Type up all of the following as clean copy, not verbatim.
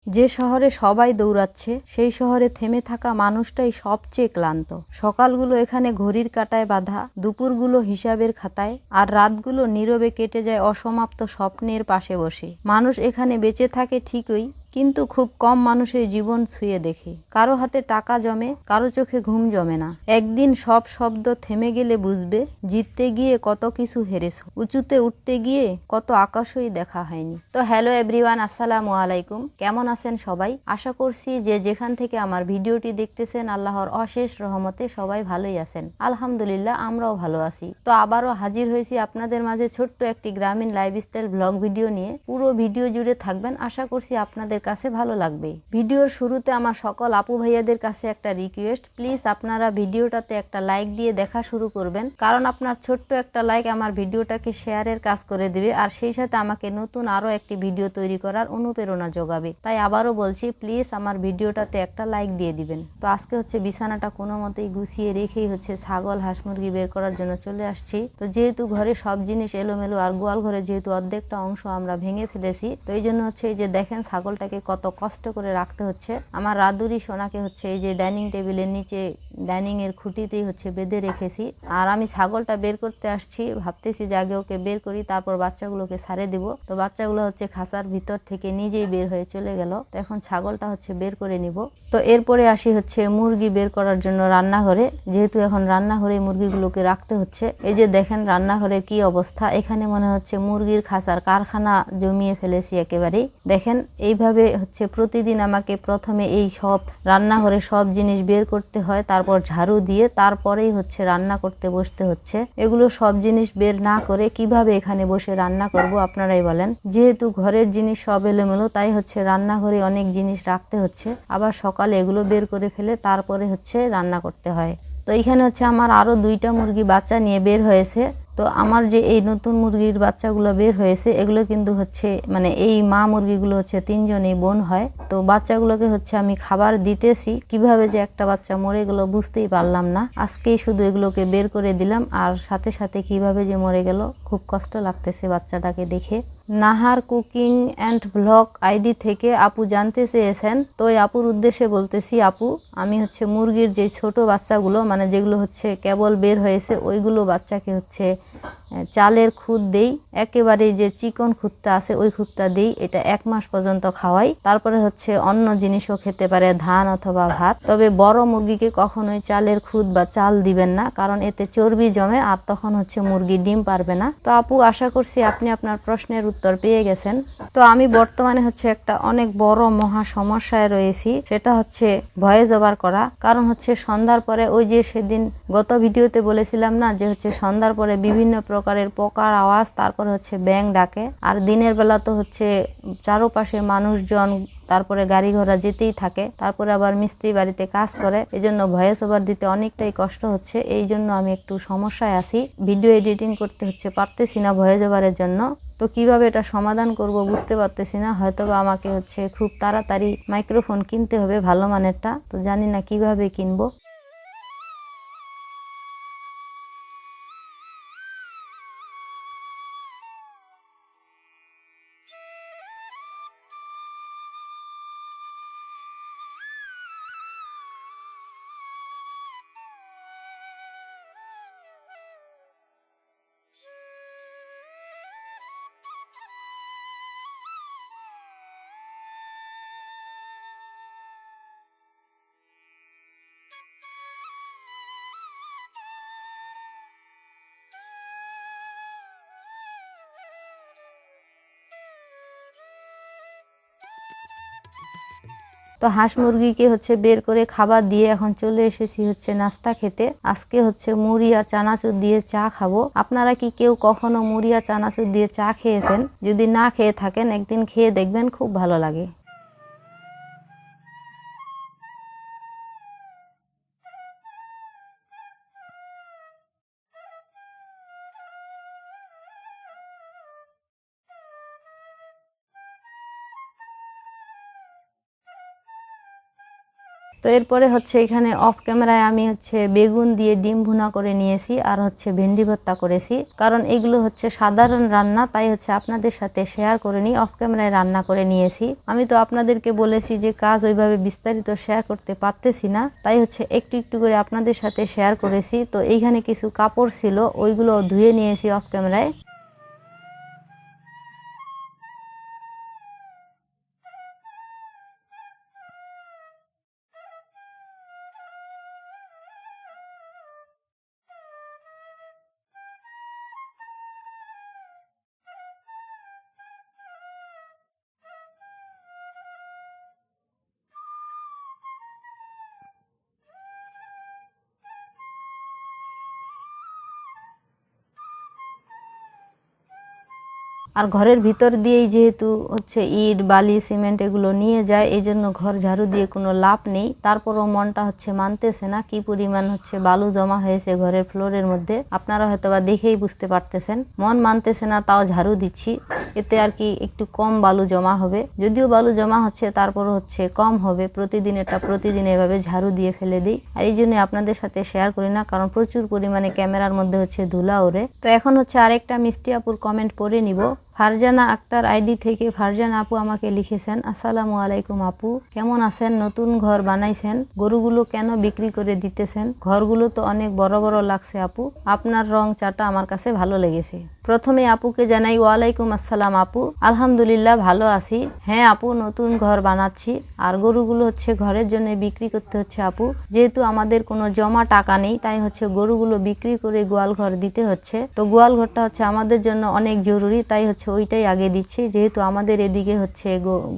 যে শহরে সবাই দৌড়াচ্ছে সেই শহরে থেমে থাকা মানুষটাই সবচেয়ে ক্লান্ত। সকালগুলো এখানে ঘড়ির কাঁটায় বাঁধা, দুপুরগুলো হিসাবের খাতায়, আর রাতগুলো নীরবে কেটে যায় অসমাপ্ত স্বপ্নের পাশে বসে। মানুষ এখানে বেঁচে থাকে ঠিকই, কিন্তু খুব কম মানুষের জীবন ছুঁয়ে দেখে। কারো হাতে টাকা জমে, কারো চোখে ঘুম জমে না। একদিন সব শব্দ থেমে গেলে বুঝবে জিততে গিয়ে কত কিছু হেরেছ, উঁচুতে উঠতে গিয়ে কত আকাশই দেখা হয়নি। তো হ্যালো এভরিওয়ান, আসসালামু আলাইকুম। কেমন আছেন সবাই? আশা করছি যে যেখান থেকে আমার ভিডিওটি দেখতেছেন আল্লাহর অশেষ রহমতে সবাই ভালোই আছেন। আলহামদুলিল্লাহ, আমরাও ভালো আছি। তো আবারও হাজির হয়েছি আপনাদের মাঝে ছোট্ট একটি গ্রামীণ লাইফস্টাইল ব্লগ ভিডিও নিয়ে। পুরো ভিডিও জুড়ে থাকবেন, আশা করছি আপনাদের কাছে ভালো লাগবে। ভিডিওর শুরুতে আমার সকল আপু ভাইয়াদের কাছে একটা রিকোয়েস্ট, প্লিজ আপনারা ভিডিওটাতে একটা লাইক দিয়ে দেখা শুরু করবেন, কারণ আপনার ছোট্ট একটা লাইক আমার ভিডিওটাকে শেয়ারের কাজ করে দিবে, আর সেই সাথে আমাকে নতুন আরো একটি ভিডিও তৈরি করার অনুপ্রেরণা যোগাবে। তাই আবারও বলছি, প্লিজ আমার ভিডিওটাতে একটা লাইক দিয়ে দিবেন। তো আজকে হচ্ছে বিছানাটা কোনো মতেই গুছিয়ে রেখেই হচ্ছে ছাগল হাঁস মুরগি বের করার জন্য চলে আসছি। তো যেহেতু ঘরে সব জিনিস এলোমেলো, আর গোয়াল ঘরে যেহেতু অর্ধেকটা অংশ আমরা ভেঙে ফেলেছি, তো এই জন্য হচ্ছে এই যে দেখেন ছাগলটাকে কত কষ্ট করে রাখতে হচ্ছে। আমার রাদুরি সোনাকে হচ্ছে এই যে ডাইনিং টেবিলের নিচে ডাইনিং এর খুঁটিতেই হচ্ছে বেঁধে রেখেছি। আর আমি ছাগলটা বের করতে আসছি, ভাবতেছি যে আগে ওকে বের করি, তারপর বাচ্চাগুলোকে ছাড়ে দিব। তো বাচ্চাগুলো হচ্ছে খাঁচার ভিতর থেকে নিজেই বের হয়ে চলে গেল। তো এখন ছাগলটা হচ্ছে বের করে নিব। তো এরপরে আসি হচ্ছে মুরগি বের করার জন্য রান্নাঘরে, যেহেতু এখন রান্নাঘরে মুরগিগুলোকে রাখতে হচ্ছে। এই যে দেখেন রান্নাঘরের কি অবস্থা, এখানে মনে হচ্ছে মুরগির খাঁচার কারখানা জমিয়ে ফেলেছি একেবারেই। দেখেন এইভাবে হচ্ছে প্রতিদিন আমাকে প্রথমে এই সব রান্নাঘরে সব জিনিস বের করতে হয়, তারপর ঝাড়ু দিয়ে তারপরেই হচ্ছে রান্না করতে বসতে হচ্ছে। এগুলো সব জিনিস বের না করে কিভাবে এখানে বসে রান্না করব আপনারাই বলেন। যেহেতু ঘরের জিনিস সব এলোমেলো, তাই হচ্ছে রান্নাঘরে অনেক জিনিস রাখতে হচ্ছে, আবার সকালে এগুলো বের করে ফেলে তারপরে হচ্ছে রান্না করতে হয়। তো এখানে হচ্ছে আমার আরো 2টা মুরগি বাচ্চা নিয়ে বের হয়েছে। তো আমার যে এই নতুন মুরগির বাচ্চাগুলো বের হয়েছে, এগুলো কিন্তু হচ্ছে মানে এই মা মুরগিগুলো হচ্ছে 3জনই বোন হয়। তো বাচ্চাগুলোকে হচ্ছে আমি খাবার দিতেছি, কিভাবে যে একটা বাচ্চা মরে গেল বুঝতেই পারলাম না। আজকেই শুধু এগুলোকে বের করে দিলাম, আর সাথে সাথে কিভাবে যে মরে গেল খুব কষ্ট লাগতেছে বাচ্চাটাকে দেখে। Nahar cooking and blog ID থেকে আপু জানতে চেয়েছেন, তো ওই আপুর উদ্দেশ্যে বলতেছি, আপু আমি হচ্ছে মুরগির যে ছোট বাচ্চাগুলো মানে যেগুলো হচ্ছে কেবল বের হয়েছে, ওইগুলো বাচ্চাকে হচ্ছে চালের খুদ দেই, একেবারে যে চিকন খুদটা আছে ওই খুদটা দেই। এটা 1 মাস পর্যন্ত খাওয়াই, তারপরে হচ্ছে অন্য জিনিসও খেতে পারে, ধান অথবা ভাত। তবে বড় মুরগিকে কখনোই চালের খুদ বা চাল দিবেন না, কারণ এতে চর্বি জমে, আর তখন হচ্ছে মুরগি ডিম পারবে না। তো আপু আশা করছি আপনি আপনার প্রশ্নের উত্তর পেয়ে গেছেন। তো আমি বর্তমানে হচ্ছে একটা অনেক বড় মহা সমস্যায় রয়েছি, সেটা হচ্ছে ভয়েস ওভার করা। কারণ হচ্ছে সন্ধ্যার পরে ওই যে সেদিন গত ভিডিওতে বলেছিলাম না যে হচ্ছে সন্ধ্যার পরে বিভিন্ন প্রকারের পোকার আওয়াজ, তারপরে হচ্ছে ব্যাঙ ডাকে, আর দিনের বেলা তো হচ্ছে চারপাশে মানুষজন, তারপরে গাড়ি ঘোড়া যেতেই থাকে, তারপরে আবার মিস্ত্রি বাড়িতে কাজ করে, এজন্য ভয়েস ওভার দিতে অনেকটাই কষ্ট হচ্ছে। এই জন্য আমি একটু সমস্যায় আছি, ভিডিও এডিটিং করতে হচ্ছে পারতেছি না ভয়েস ওভারের জন্য। তো কিভাবে এটা সমাধান করব বুঝতে পারতেছি না। হয়তোবা আমাকে হচ্ছে খুব তাড়াতাড়ি মাইক্রোফোন কিনতে হবে ভালো মানেরটা, তো জানি না কিভাবে কিনবো। তো হাঁস মুরগিকে হচ্ছে বের করে খাবার দিয়ে এখন চলে এসেছি হচ্ছে নাস্তা খেতে। আজকে হচ্ছে মুড়ি আর চানাচুর দিয়ে চা খাবো। আপনারা কি কেউ কখনো মুড়ি আর চানাচুর দিয়ে চা খেয়েছেন? যদি না খেয়ে থাকেন একদিন খেয়ে দেখবেন, খুব ভালো লাগে। তো এরপরে হচ্ছে এখানে অফ ক্যামেরায় আমি হচ্ছে বেগুন দিয়ে ডিম ভুনা করে নিয়েছি আর হচ্ছে ভেন্ডি ভর্তা করেছি, কারণ এগুলো হচ্ছে সাধারণ রান্না, তাই হচ্ছে আপনাদের সাথে শেয়ার করে নিই। অফ ক্যামেরায় রান্না করে নিয়েছি। আমি তো আপনাদেরকে বলেছি যে কাজ ওইভাবে বিস্তারিত শেয়ার করতে পারতেছি না, তাই হচ্ছে একটু একটু করে আপনাদের সাথে শেয়ার করেছি। তো এইখানে কিছু কাপড় ছিল, ওইগুলো ধুয়ে নিয়েছি অফ ক্যামেরায়। আর ঘরের ভিতর দিয়েই যেহেতু হচ্ছে ইট বালি সিমেন্ট এগুলো নিয়ে যায়, এই জন্য ঘর ঝাড়ু দিয়ে কোনো লাভ নেই। তারপরও মনটা হচ্ছে মানতেছে না কি পরিমাণ হচ্ছে বালু জমা হয়েছে ঘরের ফ্লোরের মধ্যে। আপনারা হয়তো বা দেখেই বুঝতে পারতেছেন, মন মানতেছে না, তাও ঝাড়ু দিচ্ছি। এতে আর কি একটু কম বালু জমা হবে, যদিও বালু জমা হচ্ছে তারপরও হচ্ছে কম হবে। প্রতিদিন এটা প্রতিদিন এভাবে ঝাড়ু দিয়ে ফেলে দিই, আর এই জন্য আপনাদের সাথে শেয়ার করি না, কারণ প্রচুর পরিমাণে ক্যামেরার মধ্যে হচ্ছে ধুলা ওড়ে। তো এখন হচ্ছে আরেকটা মিষ্টি আপুর কমেন্ট পড়ে নিব। ফারজানা আক্তার আইডি থেকে ফারজানা আপু আমাকে লিখেছেন, আসসালামু আলাইকুম আপু, কেমন আছেন? নতুন ঘর বানাইছেন, গরুগুলো কেন বিক্রি করে দিতেছেন? ঘরগুলো তো অনেক বড় বড় লাগছে আপু, আপনার রং চাটা আমার কাছে ভালো লেগেছে। প্রথমে আপুকে জানাই ওয়ালাইকুম আসসালাম আপু, আলহামদুলিল্লাহ ভালো আছি। হ্যাঁ আপু, নতুন ঘর বানাচ্ছি আর গরুগুলো হচ্ছে ঘরের জন্য বিক্রি করতে হচ্ছে আপু। যেহেতু আমাদের কোনো জমা টাকা নেই, তাই হচ্ছে গরুগুলো বিক্রি করে গোয়াল ঘর দিতে হচ্ছে। তো গোয়াল ঘরটা হচ্ছে আমাদের জন্য অনেক জরুরি, তাই হচ্ছে ওইটাই আগে দিচ্ছি। যেহেতু আমাদের এদিকে হচ্ছে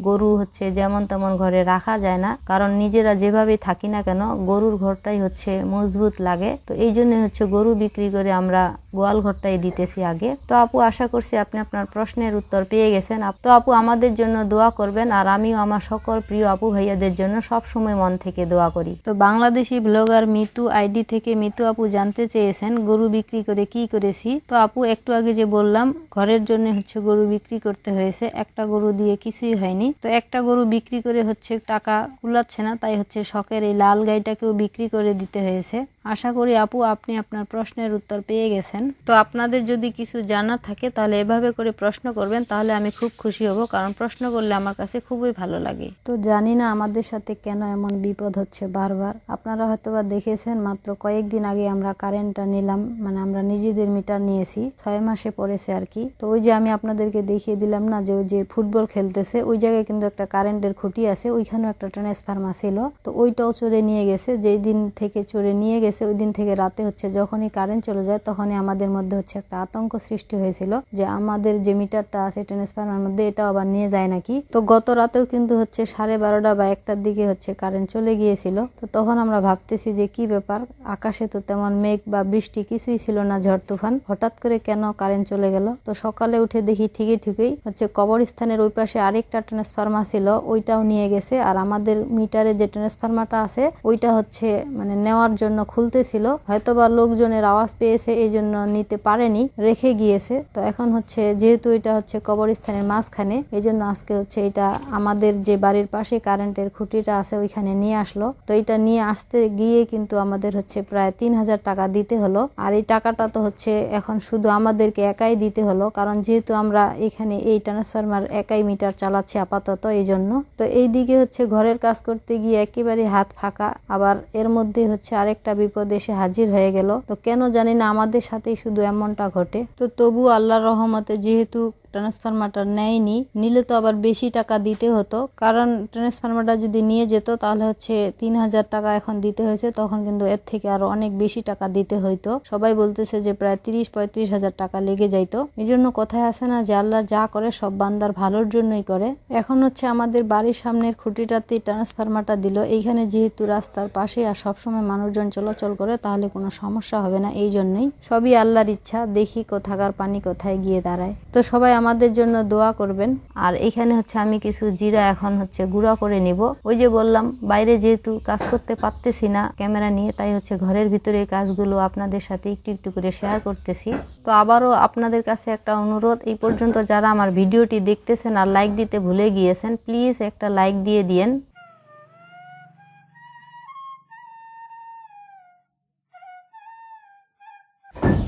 গরু হচ্ছে যেমন তেমন ঘরে রাখা যায় না, কারণ নিজেরা যেভাবে থাকি না কেন গরুর ঘরটাই হচ্ছে মজবুত লাগে। তো এই জন্য হচ্ছে গরু বিক্রি করে আমরা গোয়াল ঘরটাই দিতেছি আগে। তো আপু আশা করছি আপনি আপনার প্রশ্নের উত্তর পেয়ে গেছেন। তো আপু আমাদের জন্য দোয়া করবেন, আর আমিও আমার সকল প্রিয় আপু ভাইয়াদের জন্য সব সময় মন থেকে দোয়া করি। তো বাংলাদেশি ব্লগার মিতু আইডি থেকে মিতু আপু জানতে চেয়েছেন গরু বিক্রি করে কি করেছি। তো আপু একটু আগে যে বললাম ঘরের জন্য হচ্ছে গরু বিক্রি করতে হয়েছে, একটা গরু দিয়ে কিছুই হয়নি। তো একটা গরু বিক্রি করে হচ্ছে টাকা কুলাচ্ছে না, তাই হচ্ছে শখের এই লাল গাইটাকেও বিক্রি করে দিতে হয়েছে। আশা করি আপু আপনি আপনার প্রশ্নের উত্তর পেয়ে গেছেন। তো আপনাদের যদি কিছু জানার থাকে তাহলে এভাবে করে প্রশ্ন করবেন, তাহলে আমি খুব খুশি হব, কারণ প্রশ্ন করলে আমার কাছে খুবই ভালো লাগে। তো জানি না আমাদের সাথে কেন এমন বিপদ হচ্ছে বারবার। আপনারা হয়তোবা দেখেছেন মাত্র কয়েকদিন আগে আমরা কারেন্টটা নিলাম, মানে আমরা নিজেদের মিটার নিয়েছি, 6 মাসে পড়েছে আর কি। তো ওই যে আমি আপনাদেরকে দেখিয়ে দিলাম না যে ওই যে ফুটবল খেলতেছে ওই জায়গায় কিন্তু একটা কারেন্টের খুঁটি আছে, ওইখানেও একটা ট্রান্সফরমার ছিল। তো ওইটাও চোরে নিয়ে গেছে। যেই দিন থেকে চোরে নিয়ে গেছে ওই দিন থেকে রাতে হচ্ছে যখনই কারেন্ট চলে যায় তখনই আমাদের মধ্যে হচ্ছে একটা আতঙ্ক সৃষ্টি হয়েছিল যে আমাদের যে মিটারটা আছে ট্রান্সফরমার মধ্যে এটাও আবার নিয়ে যায় নাকি। তো গত রাতেও কিন্তু হচ্ছে 12:30 বা 1টার দিকে হচ্ছে কারেন্ট চলে গিয়েছিল। তো তখন আমরা ভাবতেছি যে কি ব্যাপার, আকাশে তো তেমন মেঘ বা বৃষ্টি কিছুই ছিল না, ঝড় তুফান, হঠাৎ করে কেন কারেন্ট চলে গেল। তো সকালে উঠে দেখি ঠিকই হচ্ছে কবরস্থানের ওই পাশে আরেকটা ট্রান্সফরমার ছিল, ওইটাও নিয়ে গেছে। আর আমাদের মিটারে যে ট্রান্সফরমারটা আছে ওইটা হচ্ছে মানে নেওয়ার জন্য খুলতেছিল, হয়তোবা লোকজনের আওয়াজ পেয়েছে এই জন্য নিতে পারেনি, রেখে গিয়েছে। তো এখন হচ্ছে যেহেতু এটা হচ্ছে কবরস্থানের মাঝখানে, এই জন্য আজকে হচ্ছে এটা আমাদের যে বাড়ির পাশে কারেন্টের খুঁটিটা আছে ওইখানে নিয়ে আসলো। তো এটা নিয়ে আসতে গিয়ে কিন্তু আমাদের হচ্ছে প্রায় 3000 টাকা দিতে হলো। আর এই টাকাটা তো হচ্ছে এখন শুধু আমাদেরকে একাই দিতে হলো, কারণ যেহেতু আমরা এখানে এই ট্রান্সফরমার একাই মিটার চালাচ্ছি আপাতত এই জন্য। তো এই দিকে হচ্ছে ঘরের কাজ করতে গিয়ে একেবারে হাত ফাঁকা, আবার এর মধ্যে হচ্ছে আরেকটা বিপদ এসে হাজির হয়ে গেল। তো কেন জানি না আমাদের সাথেই শুধু এমনটা ঘটে। তো তবু আল্লাহর রহমতে যেহেতু ট্রান্সফরমারটা নেয়নি, নিলে তো আবার বেশি টাকা দিতে হতো, কারণ ট্রান্সফরমারটা যদি নিয়ে যেত তাহলে হচ্ছে 3000 টাকা এখন দিতে হয়েছে, তখন কিন্তু এর থেকে আরো অনেক বেশি টাকা দিতে হইতো। সবাই বলতেছে যে প্রায় 30-35 হাজার টাকা লেগে যাইতো। এই জন্য কথায় আছে না যে আল্লাহ যা করে সব বান্দার ভালোর জন্যই করে। এখন হচ্ছে আমাদের বাড়ির সামনের খুঁটিটাতে ট্রান্সফরমারটা দিল, এইখানে যেহেতু রাস্তার পাশে আর সবসময় মানুষজন চলাচল করে তাহলে কোনো সমস্যা হবে না, এই জন্যই। সবই আল্লাহর ইচ্ছা, দেখি কোথাকার পানি কোথায় গিয়ে দাঁড়ায়। তো সবাই আমাদের জন্য দোয়া করবেন। আর এখানে হচ্ছে আমি কিছু জিরা এখন হচ্ছে গুঁড়া করে নিব। ওই যে বললাম বাইরে যেহেতু কাজ করতে পারতেছি না ক্যামেরা নিয়ে, তাই হচ্ছে ঘরের ভিতরে কাজগুলো আপনাদের সাথে একটু একটু করে শেয়ার করতেছি। তো আবারও আপনাদের কাছে একটা অনুরোধ, এই পর্যন্ত যারা আমার ভিডিওটি দেখতেছেন আর লাইক দিতে ভুলে গিয়েছেন, প্লিজ একটা লাইক দিয়ে দিয়েন।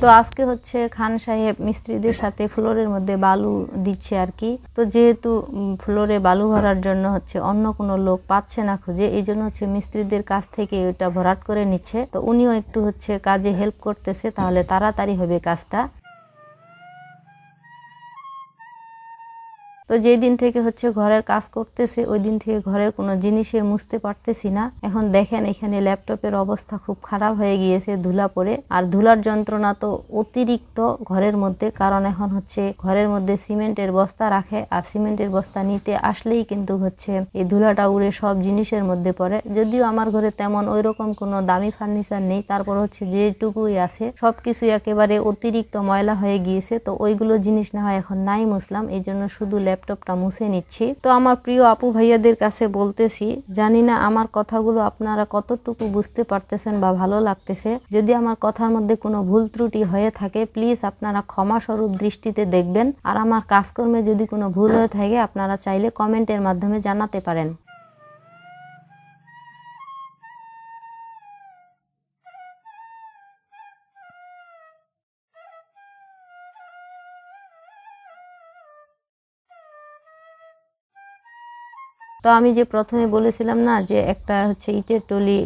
তো আজকে হচ্ছে খান সাহেব মিস্ত্রিদের সাথে ফ্লোরের মধ্যে বালু দিচ্ছে আর কি। তো যেহেতু ফ্লোরে বালু ভরার জন্য হচ্ছে অন্য কোনো লোক পাচ্ছে না খুঁজে, এই জন্য হচ্ছে মিস্ত্রিদের কাছ থেকে ওটা ভরাট করে নিচ্ছে। তো উনিও একটু হচ্ছে কাজে হেল্প করতেছে, তাহলে তাড়াতাড়ি হবে কাজটা। তো যেই দিন থেকে হচ্ছে ঘরের কাজ করতেছে ওই দিন থেকে ঘরের কোনো জিনিসে মুছতে পারতেছি না। এখন দেখেন এখানে ল্যাপটপের অবস্থা খুব খারাপ হয়ে গিয়েছে ধুলা পড়ে, আর ধুলার যন্ত্রণা তো অতিরিক্ত ঘরের মধ্যে, কারণ এখন হচ্ছে ঘরের মধ্যে সিমেন্টের বস্তা রাখে, আর সিমেন্টের বস্তা নিতে আসলেই কিন্তু হচ্ছে এই ধুলাটা উড়ে সব জিনিসের মধ্যে পড়ে। যদিও আমার ঘরে তেমন ওই রকম কোনো দামি ফার্নিচার নেই, তারপর হচ্ছে যেটুকুই আছে সবকিছু একেবারে অতিরিক্ত ময়লা হয়ে গিয়েছে। তো ওইগুলো জিনিস না হয় এখন নাই মুছলাম, এই জন্য শুধু ল্যাপটপটা মুছে নিচ্ছি। তো আমার প্রিয় আপু ভাইয়াদের কাছে বলতেছি, জানি না আমার কথাগুলো আপনারা কতটুকু বুঝতে পারতেছেন বা ভালো লাগতেছে। যদি আমার কথার মধ্যে কোনো ভুল ত্রুটি হয়ে থাকে প্লিজ আপনারা ক্ষমা স্বরূপ দৃষ্টিতে দেখবেন। আর আমার কাজকর্মে যদি কোনো ভুল হয়ে থাকে আপনারা চাইলে কমেন্টের মাধ্যমে জানাতে পারেন। তো আমি যে প্রথমে বলেছিলাম না যে একটা হচ্ছে ইটের টলি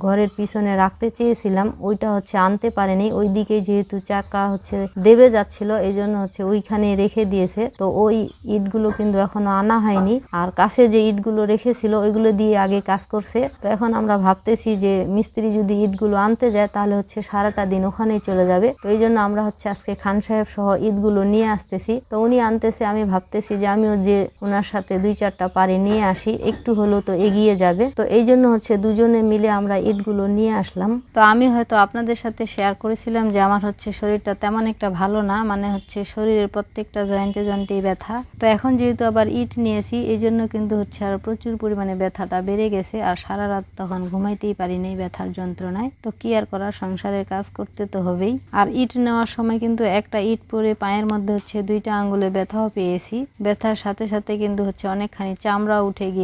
ঘরের পিছনে রাখতে চেয়েছিলাম, ওইটা হচ্ছে আনতে পারেনি। ওইদিকে যেহেতু চাকা হচ্ছে দেবে যাচ্ছিল এই জন্য হচ্ছে ওইখানে রেখে দিয়েছে। তো ওই ইটগুলো কিন্তু এখনো আনা হয়নি, আর কাছে যে ইটগুলো রেখেছিল ওইগুলো দিয়ে আগে কাজ করছে। তো এখন আমরা ভাবতেছি যে মিস্ত্রি যদি ইটগুলো আনতে যায় তাহলে হচ্ছে সারাটা দিন ওখানেই চলে যাবে। তো এই জন্য আমরা হচ্ছে আজকে খান সাহেব সহ ইটগুলো নিয়ে আসতেছি। তো উনি আনতেছে, আমি ভাবতেছি যে আমিও যে ওনার সাথে 2-4টা পারে নিয়ে আসি, একটু হলেও তো এগিয়ে যাবে। তো এই জন্য হচ্ছে দুজনে মিলে আমরা ইটগুলো নিয়ে আসলাম। তো আমি হয়তো আপনাদের সাথে শেয়ার করেছিলাম যে আমার হচ্ছে শরীরটা তেমন একটা ভালো না, মানে হচ্ছে শরীরের প্রত্যেকটা জয়েন্টে জয়েন্টেই ব্যথা। তো এখন যেহেতু আবার ইট নিয়েছি এই জন্য কিন্তু হচ্ছে আর প্রচুর পরিমাণে ব্যথাটা বেড়ে গেছে, আর সারা রাত তখন ঘুমাইতেই পারিনি ব্যথার যন্ত্রণায়। তো কি আর করা, সংসারের কাজ করতে তো হবেই। আর ইট নেওয়ার সময় কিন্তু একটা ইট পরে পায়ের মধ্যে হচ্ছে 2টা আঙ্গুলে ব্যথাও পেয়েছি। ব্যথার সাথে সাথে কিন্তু হচ্ছে অনেকখানি চামড়া উঠে গিয়েছে।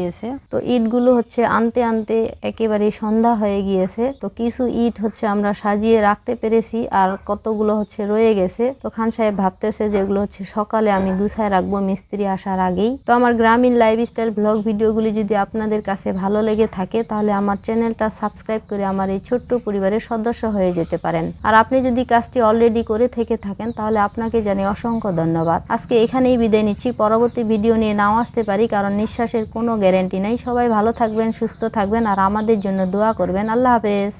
তো ইটগুলো হচ্ছে আনতে আনতে একেবারে সন্ধ্যা হয়ে গিয়েছে। তো কিছু ইট হচ্ছে আমরা সাজিয়ে রাখতে পেরেছি, আর কতগুলো হচ্ছে রয়ে গেছে। তো খান সাহেব ভাবতেছে যে এগুলো হচ্ছে সকালে আমি গুছায় রাখবো মিস্ত্রি আসার আগেই। তো আমার গ্রামীণ লাইফস্টাইল ব্লগ ভিডিওগুলি যদি আপনাদের কাছে ভালো লেগে থাকে তাহলে আমার চ্যানেলটা সাবস্ক্রাইব করে আমার এই ছোট্ট পরিবারের সদস্য হয়ে যেতে পারেন। আর আপনি যদি কাজটি অলরেডি করে থেকে থাকেন তাহলে আপনাকে জানাই অসংখ্য ধন্যবাদ। আজকে এখানেই বিদায় নিচ্ছি, পরবর্তী ভিডিও নিয়ে নাও আসতে পারি, কারণ নিঃশ্বাসের কোনো গ্যারান্টি নাই। সবাই ভালো থাকবেন, সুস্থ থাকবেন, আর আমাদের জন্য দোয়া করবেন। আল্লাহ হাফেজ।